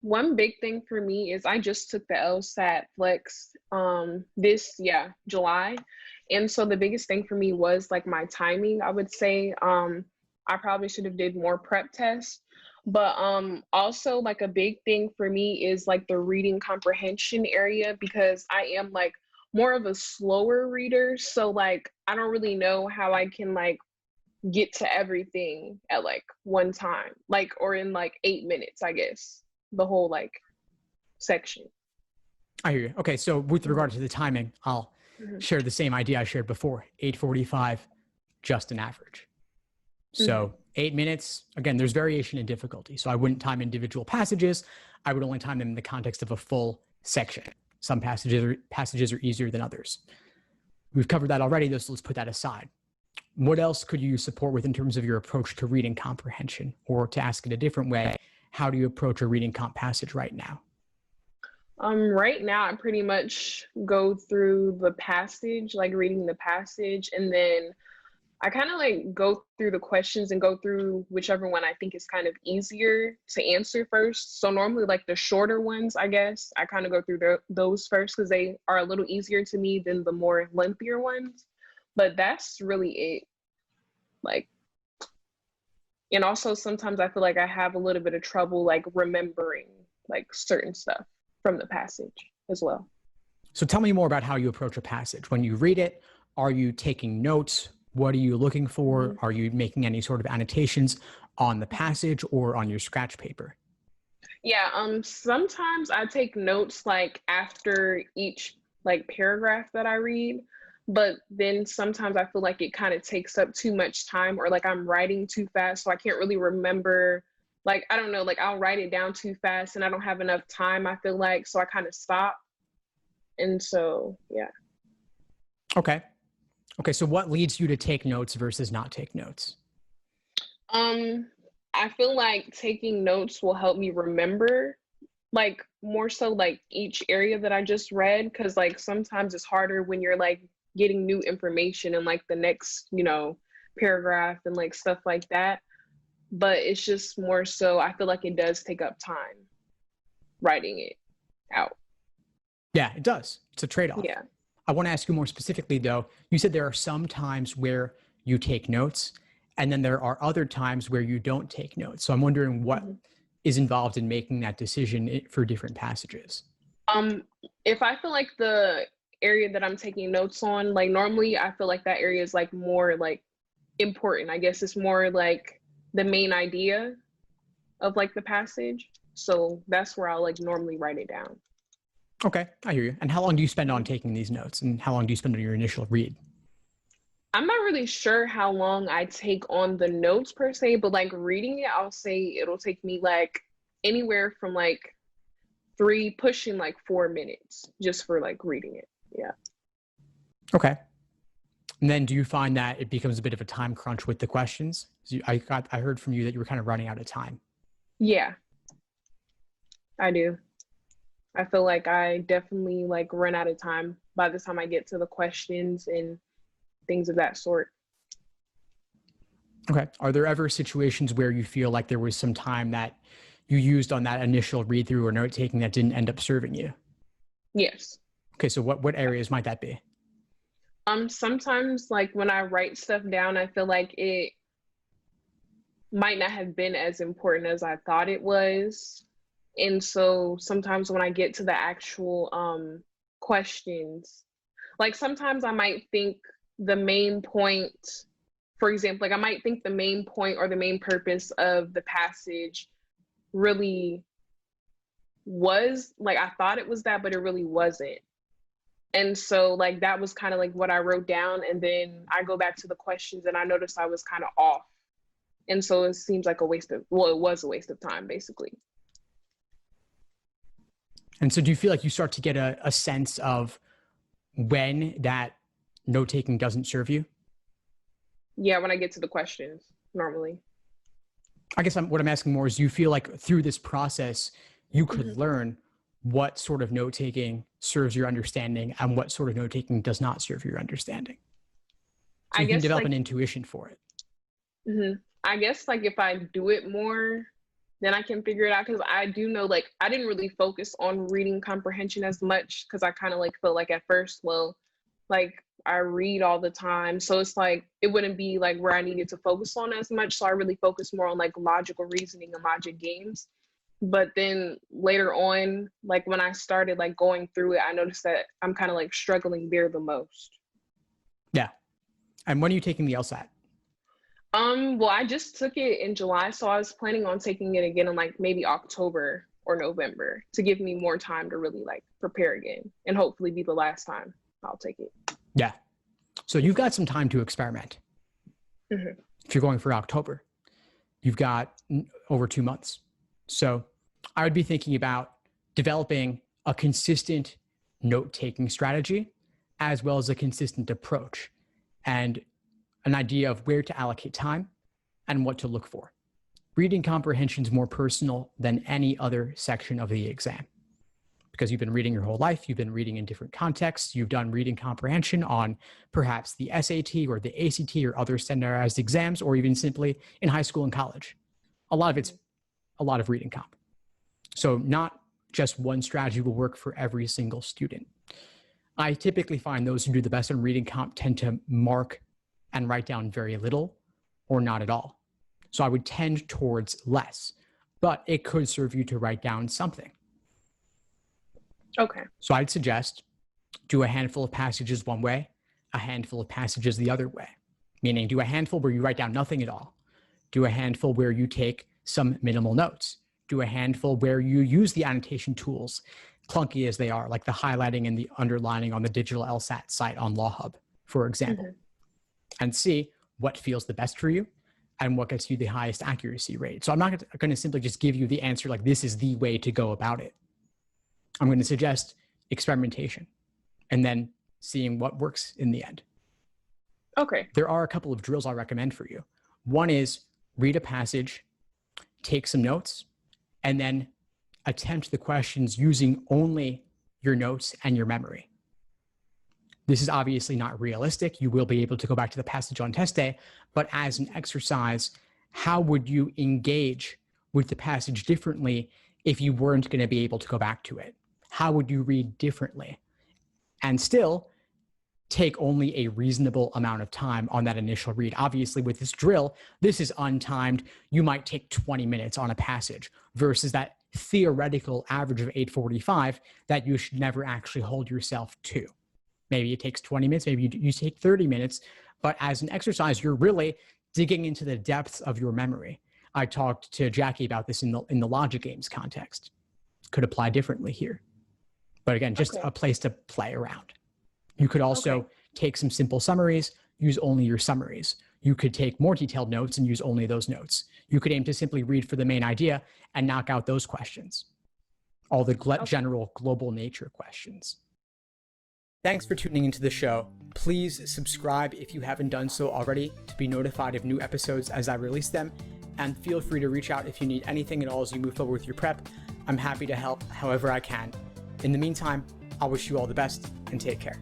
One big thing for me is I just took the LSAT Flex July. And so the biggest thing for me was like my timing, I would say. I probably should have did more prep tests. But also like a big thing for me is like the reading comprehension area because I am like more of a slower reader. So like I don't really know how I can like get to everything at like one time, like or in like 8 minutes, I guess, the whole like section. I hear you. Okay, so with regard Mhm. to the timing, I'll Mhm. share the same idea I shared before. 8:45, just an average. Mhm. So 8 minutes, again, there's variation in difficulty. So I wouldn't time individual passages. I would only time them in the context of a full section. Some passages are easier than others. We've covered that already, so let's put that aside. What else could you support with in terms of your approach to reading comprehension? Or to ask it a different way, how do you approach a reading comp passage right now? Right now I pretty much go through the passage, like reading the passage, and then I kind of like go through the questions and go through whichever one I think is kind of easier to answer first. So normally like the shorter ones, I guess, I kind of go through those first because they are a little easier to me than the more lengthier ones. But that's really it. Like, and also sometimes I feel like I have a little bit of trouble like remembering like certain stuff from the passage as well. So tell me more about how you approach a passage. When you read it, are you taking notes? What are you looking for? Mhm. Are you making any sort of annotations on the Mhm. passage or on your scratch paper? Yeah, sometimes I take notes like after each like paragraph that I read, but then sometimes I feel like it kind of takes up too much time or like I'm writing too fast, so I can't really remember. Like, I don't know, like I'll write it down too fast and I don't have enough time, I feel like, so I kind of stop. And so, yeah. Okay. Okay. So what leads you to take notes versus not take notes? Um, I feel like taking notes will help me remember like more so like each area that I just read because like sometimes it's harder when you're like getting new information in like the next, paragraph and like stuff like that. But it's just more so I feel like it does take up time writing it out. Yeah, it does. It's a trade off. Yeah. I want to ask you more specifically, though. You said there are some times where you take notes, and then there are other times where you don't take notes. So I'm wondering what Mhm. is involved in making that decision for different passages. Um, if I feel like the area that I'm taking notes on, like normally I feel like that area is like more like important. I guess it's more like the main idea of like the passage. So that's where I'll like normally write it down. Okay, I hear you. And how long do you spend on Mhm. taking these notes? And how long do you spend on your initial read? I'm not really sure how long I take on the notes per se, but like reading it, I'll say it'll take me like anywhere from like 3 pushing like 4 minutes just for like reading it. Yeah. Okay. And then do you find that it becomes a bit of a time crunch with the questions? I heard from you that you were kind of running out of time. Yeah, I do. I feel like I definitely like run out of time by the time I get to the questions and things of that sort. Okay. Are there ever situations where you feel like there was some time that you used on that initial read through or note taking that didn't end up serving you? Yes. Okay. So what areas might that be? Sometimes like when I write stuff down, I feel like it might not have been as important as I thought it was. And so sometimes when I get to the actual questions, like sometimes I might think the main point, for example, like I might think the main point or the main purpose of the passage really was like I thought it was that, but it really wasn't. And so like that was kind of like what I wrote down and then I go back to the questions and I noticed I was kind of off. And so it seems like it was a waste of time basically. And so do you feel like you start to get a sense of when that note taking doesn't serve you? Yeah, when I get to the questions normally. I guess what I'm asking more is do you feel like through this process, you could Mhm. learn what sort of note taking serves your understanding and what sort of note taking does not serve your understanding? So I you can guess develop like an intuition for it. I guess like if I do it more, then I can figure it out. Because I do know, like, I didn't really focus on reading comprehension as much because I kind of like felt like at first, well, like I read all the time. So it's like it wouldn't be like where I needed to focus on as much. So I really focused more on like logical reasoning and logic games. But then later on, like when I started like going through it, I noticed that I'm kind of like struggling there the most. Yeah. And when are you taking the LSAT? Well, I just took it in July, so I was planning on taking it again in like maybe October or November to give me more time to really like prepare again and hopefully be the last time I'll take it. Yeah. So you've got some time to experiment. Mm-hmm. If you're going for October, you've got over 2 months. So I would be thinking about developing a consistent note-taking strategy as well as a consistent approach and an idea of where to allocate time and what to look for. Reading comprehension is more personal than any other section of the exam because you've been reading your whole life. You've been reading in different contexts. You've done reading comprehension on perhaps the SAT or the ACT or other standardized exams, or even simply in high school and college. A lot of it's a lot of reading comp. So not just one strategy will work for every single student. I typically find those who do the best on reading comp tend to mark and write down very little or not at all. So I would tend towards less, but it could serve you to write down something. Okay. So I'd suggest do a handful of passages one way, a handful of passages the other way, meaning do a handful where you write down nothing at all. Do a handful where you take some minimal notes. Do a handful where you use the annotation tools, clunky as they are, like the highlighting and the underlining on the digital LSAT site on Law Hub, for example. Mm-hmm. And see what feels the best for you and what gets you the highest accuracy rate. So I'm not going to simply just give you the answer like this is the way to go about it. I'm going to suggest experimentation and then seeing what works in the end. Okay. There are a couple of drills I'll recommend for you. One is read a passage, take some notes, and then attempt the questions using only your notes and your memory. This is obviously not realistic. You will be able to go back to the passage on test day, but as an exercise, how would you engage with the passage differently if you weren't going to be able to go back to it? How would you read differently? And still take only a reasonable amount of time on that initial read. Obviously, with this drill, this is untimed. You might take 20 minutes on a passage versus that theoretical average of 845 that you should never actually hold yourself to. Maybe it takes 20 minutes, maybe you take 30 minutes, but as an exercise, you're really digging into the depths of your memory. I talked to Jackie about this in the logic games context. Could apply differently here. But again, just a place to play around. You could also take some simple summaries, use only your summaries. You could take more detailed notes and use only those notes. You could aim to simply read for the main idea and knock out those questions. All the general global nature questions. Thanks for tuning into the show. Please subscribe if you haven't done so already to be notified of new episodes as I release them. And feel free to reach out if you need anything at all as you move forward with your prep. I'm happy to help however I can. In the meantime, I'll wish you all the best and take care.